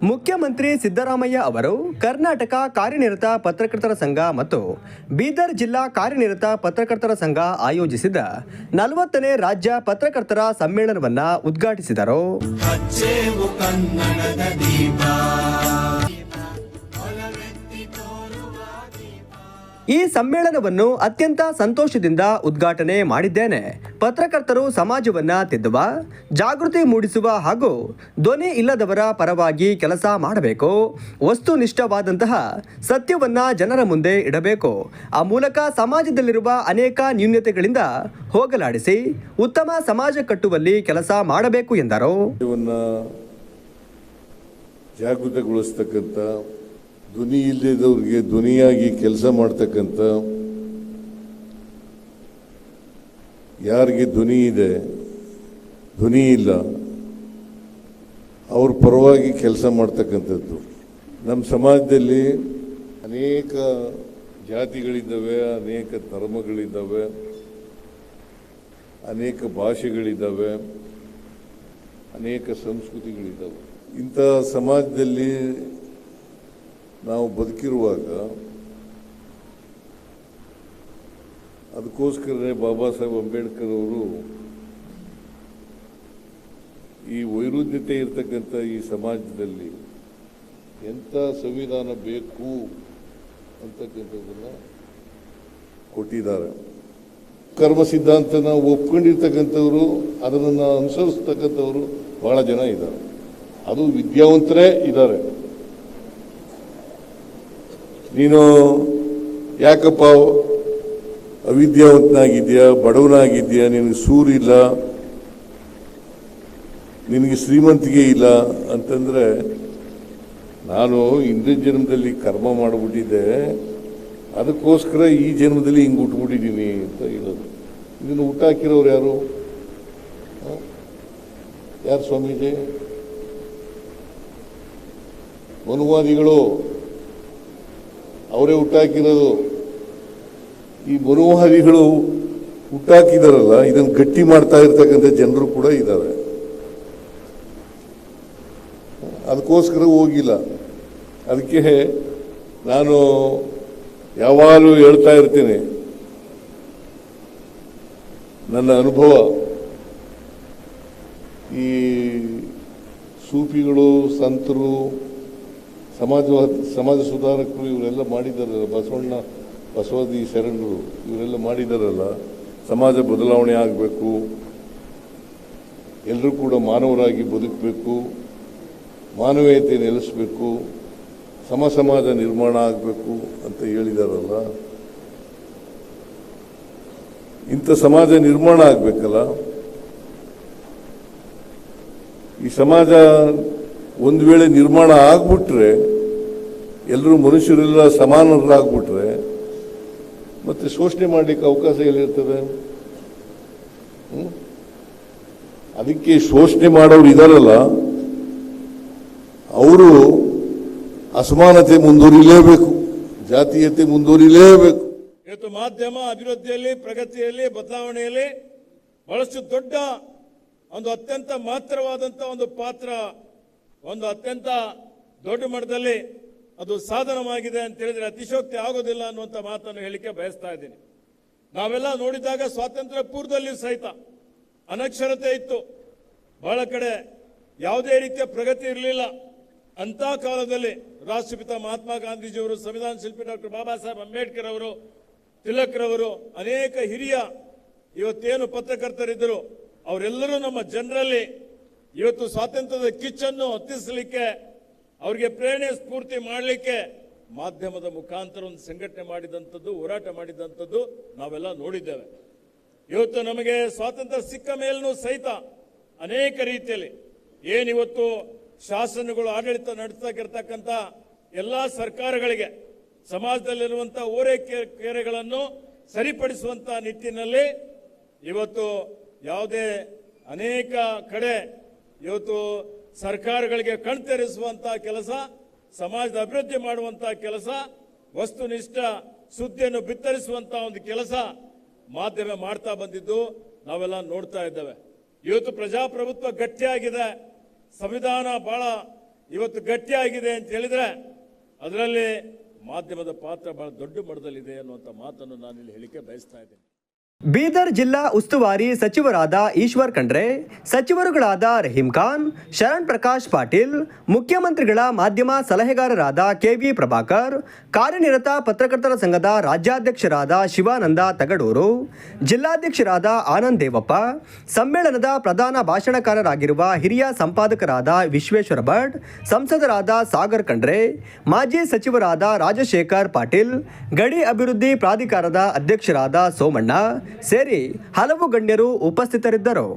ಮುಖ್ಯಮಂತ್ರಿ ಸಿದ್ದರಾಮಯ್ಯ ಅವರು ಕರ್ನಾಟಕ ಕಾರ್ಯನಿರತ ಪತ್ರಕರ್ತರ ಸಂಘ ಮತ್ತು ಬೀದರ್ ಜಿಲ್ಲಾ ಕಾರ್ಯನಿರತ ಪತ್ರಕರ್ತರ ಸಂಘ ಆಯೋಜಿಸಿದ 40ನೇ ರಾಜ್ಯ ಪತ್ರಕರ್ತರ ಸಮ್ಮೇಳನವನ್ನು ಉದ್ಘಾಟಿಸಿದರು. ಈ ಸಮ್ಮೇಳನವನ್ನು ಅತ್ಯಂತ ಸಂತೋಷದಿಂದ ಉದ್ಘಾಟನೆ ಮಾಡಿದ್ದೇನೆ. ಪತ್ರಕರ್ತರು ಸಮಾಜವನ್ನ ತಿದ್ದುವ, ಜಾಗೃತಿ ಮೂಡಿಸುವ ಹಾಗೂ ಧ್ವನಿ ಇಲ್ಲದವರ ಪರವಾಗಿ ಕೆಲಸ ಮಾಡಬೇಕು. ವಸ್ತುನಿಷ್ಠವಾದಂತಹ ಸತ್ಯವನ್ನ ಜನರ ಮುಂದೆ ಇಡಬೇಕು. ಆ ಮೂಲಕ ಸಮಾಜದಲ್ಲಿರುವ ಅನೇಕ ನ್ಯೂನತೆಗಳಿಂದ ಹೋಗಲಾಡಿಸಿ ಉತ್ತಮ ಸಮಾಜ ಕಟ್ಟುವಲ್ಲಿ ಕೆಲಸ ಮಾಡಬೇಕು ಎಂದರು. ಜಾಗೃತಗೊಳಿಸತಕ್ಕಂಥ, ಧ್ವನಿ ಇಲ್ಲದವ್ರಿಗೆ ಧ್ವನಿಯಾಗಿ ಕೆಲಸ ಮಾಡ್ತಕ್ಕಂಥ, ಯಾರಿಗೆ ಧ್ವನಿ ಇದೆ, ಧ್ವನಿ ಇಲ್ಲ, ಅವ್ರ ಪರವಾಗಿ ಕೆಲಸ ಮಾಡ್ತಕ್ಕಂಥದ್ದು. ನಮ್ಮ ಸಮಾಜದಲ್ಲಿ ಅನೇಕ ಜಾತಿಗಳಿದ್ದಾವೆ, ಅನೇಕ ಧರ್ಮಗಳಿದ್ದಾವೆ, ಅನೇಕ ಭಾಷೆಗಳಿದ್ದಾವೆ, ಅನೇಕ ಸಂಸ್ಕೃತಿಗಳಿದ್ದಾವೆ. ಇಂಥ ಸಮಾಜದಲ್ಲಿ ನಾವು ಬದುಕಿರುವಾಗ ಅದಕ್ಕೋಸ್ಕರನೇ ಬಾಬಾ ಸಾಹೇಬ್ ಅಂಬೇಡ್ಕರ್ ಅವರು ಈ ವೈರುಧ್ಯತೆ ಇರತಕ್ಕಂಥ ಈ ಸಮಾಜದಲ್ಲಿ ಎಂಥ ಸಂವಿಧಾನ ಬೇಕು ಅಂತಕ್ಕಂಥದ್ದನ್ನು ಕೊಟ್ಟಿದ್ದಾರೆ. ಕರ್ಮ ಸಿದ್ಧಾಂತನ ಒಪ್ಕೊಂಡಿರ್ತಕ್ಕಂಥವ್ರು, ಅದನ್ನು ಅನುಸರಿಸ್ತಕ್ಕಂಥವ್ರು ಬಹಳ ಜನ ಇದ್ದಾರೆ. ಅದು ವಿದ್ಯಾವಂತರೇ ಇದ್ದಾರೆ. ನೀನು ಯಾಕಪ್ಪ ಅವಿದ್ಯಾವಂತನಾಗಿದ್ಯಾ, ಬಡವನಾಗಿದ್ಯಾ, ನಿನಗೆ ಸೂರಿಲ್ಲ, ನಿನಗೆ ಶ್ರೀಮಂತಿಗೆ ಇಲ್ಲ ಅಂತಂದ್ರೆ, ನಾನು ಹಿಂದಿನ ಜನ್ಮದಲ್ಲಿ ಕರ್ಮ ಮಾಡಿಬಿಟ್ಟಿದ್ದೆ, ಅದಕ್ಕೋಸ್ಕರ ಈ ಜನ್ಮದಲ್ಲಿ ಹಿಂಗೆ ಹುಟ್ಟುಬಿಟ್ಟಿದ್ದೀನಿ ಅಂತ ಹೇಳೋದು. ಇದನ್ನು ಹುಟ್ಟಾಕಿರೋರು ಯಾರು? ಯಾರು ಸ್ವಾಮೀಜಿ? ಮನುವಾದಿಗಳು, ಅವರೇ ಹುಟ್ಟಾಕಿರೋದು. ಈ ಮನುವಾದಿಗಳು ಹುಟ್ಟಾಕಿದಾರಲ್ಲ, ಇದನ್ನು ಗಟ್ಟಿ ಮಾಡ್ತಾ ಇರ್ತಕ್ಕಂಥ ಜನರು ಕೂಡ ಇದ್ದಾರೆ. ಅದಕ್ಕೋಸ್ಕರ ಹೋಗಿಲ್ಲ. ಅದಕ್ಕೆ ನಾನು ಯಾವಾಗಲೂ ಹೇಳ್ತಾ ಇರ್ತೀನಿ, ನನ್ನ ಅನುಭವ. ಈ ಸೂಫಿಗಳು, ಸಂತರು, ಸಮಾಜ ಸುಧಾರಕರು ಇವರೆಲ್ಲ ಮಾಡಿದಾರಲ್ಲ, ಬಸವಾದಿ ಶರಣರು ಇವರೆಲ್ಲ ಮಾಡಿದಾರಲ್ಲ, ಸಮಾಜ ಬದಲಾವಣೆ ಆಗಬೇಕು, ಎಲ್ಲರೂ ಕೂಡ ಮಾನವರಾಗಿ ಬದುಕಬೇಕು, ಮಾನವೀಯತೆ ನೆಲೆಸಬೇಕು, ಸಮಾಜ ನಿರ್ಮಾಣ ಆಗಬೇಕು ಅಂತ ಹೇಳಿದಾರಲ್ಲ. ಇಂಥ ಸಮಾಜ ನಿರ್ಮಾಣ ಆಗಬೇಕಲ್ಲ. ಈ ಸಮಾಜ ಒಂದು ವೇಳೆ ನಿರ್ಮಾಣ ಆಗ್ಬಿಟ್ರೆ, ಎಲ್ಲರೂ ಮನುಷ್ಯರೆಲ್ಲ ಸಮಾನರಾಗ್ಬಿಟ್ರೆ, ಮತ್ತೆ ಶೋಷಣೆ ಮಾಡಲಿಕ್ಕೆ ಅವಕಾಶ ಎಲ್ಲಿರ್ತದೆ? ಅದಕ್ಕೆ ಶೋಷಣೆ ಮಾಡೋರು ಇದಾರಲ್ಲ, ಅವರು ಅಸಮಾನತೆ ಮುಂದುವರಿಲೇಬೇಕು, ಜಾತೀಯತೆ ಮುಂದುವರಿಲೇಬೇಕು. ಇವತ್ತು ಮಾಧ್ಯಮ ಅಭಿವೃದ್ಧಿಯಲ್ಲಿ, ಪ್ರಗತಿಯಲ್ಲಿ, ಬದಲಾವಣೆಯಲ್ಲಿ ಬಹಳಷ್ಟು ದೊಡ್ಡ ಒಂದು ಅತ್ಯಂತ ಮಹತ್ತರವಾದಂಥ ಒಂದು ಪಾತ್ರ, ಒಂದು ಅತ್ಯಂತ ದೊಡ್ಡ ಮಟ್ಟದಲ್ಲಿ ಅದು ಸಾಧನವಾಗಿದೆ ಅಂತ ಹೇಳಿದ್ರೆ ಅತಿಶೋಕ್ತಿ ಆಗೋದಿಲ್ಲ ಅನ್ನುವಂಥ ಮಾತನ್ನು ಹೇಳಿಕೆ ಬಯಸ್ತಾ ಇದ್ದೀನಿ. ನಾವೆಲ್ಲ ನೋಡಿದಾಗ ಸ್ವಾತಂತ್ರ್ಯ ಪೂರ್ವದಲ್ಲಿ ಸಹಿತ ಅನಕ್ಷರತೆ ಇತ್ತು, ಬಹಳ ಕಡೆ ಯಾವುದೇ ರೀತಿಯ ಪ್ರಗತಿ ಇರಲಿಲ್ಲ. ಅಂತ ಕಾಲದಲ್ಲಿ ರಾಷ್ಟ್ರಪಿತ ಮಹಾತ್ಮ ಗಾಂಧೀಜಿಯವರು, ಸಂವಿಧಾನ ಶಿಲ್ಪಿ ಡಾಕ್ಟರ್ ಬಾಬಾ ಸಾಹೇಬ್ ಅಂಬೇಡ್ಕರ್ ಅವರು, ತಿಲಕ್ ರವರು, ಅನೇಕ ಹಿರಿಯ ಇವತ್ತೇನು ಪತ್ರಕರ್ತರಿದ್ದರು, ಅವರೆಲ್ಲರೂ ನಮ್ಮ ಜನರಲ್ಲಿ ಇವತ್ತು ಸ್ವಾತಂತ್ರ್ಯದ ಕಿಚ್ಚನ್ನು ಹತ್ತಿಸಲಿಕ್ಕೆ, ಅವರಿಗೆ ಪ್ರೇರಣೆ ಸ್ಫೂರ್ತಿ ಮಾಡಲಿಕ್ಕೆ ಮಾಧ್ಯಮದ ಮುಖಾಂತರ ಒಂದು ಸಂಘಟನೆ ಮಾಡಿದಂಥದ್ದು, ಹೋರಾಟ ಮಾಡಿದಂಥದ್ದು ನಾವೆಲ್ಲ ನೋಡಿದ್ದೇವೆ. ಇವತ್ತು ನಮಗೆ ಸ್ವಾತಂತ್ರ್ಯ ಸಿಕ್ಕ ಮೇಲೂ ಸಹಿತ ಅನೇಕ ರೀತಿಯಲ್ಲಿ ಏನಿವತ್ತು ಶಾಸನಗಳು ಆಡಳಿತ ನಡೆಸತಕ್ಕಂಥ ಎಲ್ಲ ಸರ್ಕಾರಗಳಿಗೆ ಸಮಾಜದಲ್ಲಿರುವಂಥ ಓರೆಕೆರೆಗಳನ್ನು ಸರಿಪಡಿಸುವಂಥ ನಿಟ್ಟಿನಲ್ಲಿ ಇವತ್ತು ಯಾವುದೇ ಅನೇಕ ಕಡೆ ಇವತ್ತು ಸರ್ಕಾರಗಳಿಗೆ ಕಣ್ತೆರೆಸುವಂತಹ ಕೆಲಸ, ಸಮಾಜದ ಅಭಿವೃದ್ಧಿ ಮಾಡುವಂತಹ ಕೆಲಸ, ವಸ್ತುನಿಷ್ಠ ಸುದ್ದಿಯನ್ನು ಬಿತ್ತರಿಸುವಂತಹ ಒಂದು ಕೆಲಸ ಮಾಧ್ಯಮ ಮಾಡ್ತಾ ಬಂದಿದ್ದು ನಾವೆಲ್ಲ ನೋಡ್ತಾ ಇದ್ದೇವೆ. ಇವತ್ತು ಪ್ರಜಾಪ್ರಭುತ್ವ ಗಟ್ಟಿಯಾಗಿದೆ, ಸಂವಿಧಾನ ಬಹಳ ಇವತ್ತು ಗಟ್ಟಿಯಾಗಿದೆ ಅಂತ ಹೇಳಿದ್ರೆ ಅದರಲ್ಲಿ ಮಾಧ್ಯಮದ ಪಾತ್ರ ಬಹಳ ದೊಡ್ಡ ಮಟ್ಟದಲ್ಲಿದೆ ಅನ್ನುವಂಥ ಮಾತನ್ನು ನಾನು ಇಲ್ಲಿ ಹೇಳಿಕೆ ಬಯಸ್ತಾ ಇದ್ದೇನೆ. ಬೀದರ್ ಜಿಲ್ಲಾ ಉಸ್ತುವಾರಿ ಸಚಿವರಾದ ಈಶ್ವರ್ ಖಂಡ್ರೆ, ಸಚಿವರುಗಳಾದ ರಹೀಂ ಖಾನ್, ಶರಣ್ ಪ್ರಕಾಶ್ ಪಾಟೀಲ್, ಮುಖ್ಯಮಂತ್ರಿಗಳ ಮಾಧ್ಯಮ ಸಲಹೆಗಾರರಾದ ಕೆವಿ ಪ್ರಭಾಕರ್, ಕಾರ್ಯನಿರತ ಪತ್ರಕರ್ತರ ಸಂಘದ ರಾಜ್ಯಾಧ್ಯಕ್ಷರಾದ ಶಿವಾನಂದ ತಗಡೂರು, ಜಿಲ್ಲಾಧ್ಯಕ್ಷರಾದ ಆನಂದ್ ದೇವಪ್ಪ, ಸಮ್ಮೇಳನದ ಪ್ರಧಾನ ಭಾಷಣಕಾರರಾಗಿರುವ ಹಿರಿಯ ಸಂಪಾದಕರಾದ ವಿಶ್ವೇಶ್ವರ ಭಟ್, ಸಂಸದರಾದ ಸಾಗರ್ ಖಂಡ್ರೆ, ಮಾಜಿ ಸಚಿವರಾದ ರಾಜಶೇಖರ್ ಪಾಟೀಲ್, ಗಡಿ ಅಭಿವೃದ್ಧಿ ಪ್ರಾಧಿಕಾರದ ಅಧ್ಯಕ್ಷರಾದ ಸೋಮಣ್ಣ ಸೇರಿ ಹಲವು ಗಣ್ಯರು ಉಪಸ್ಥಿತರಿದ್ದರು.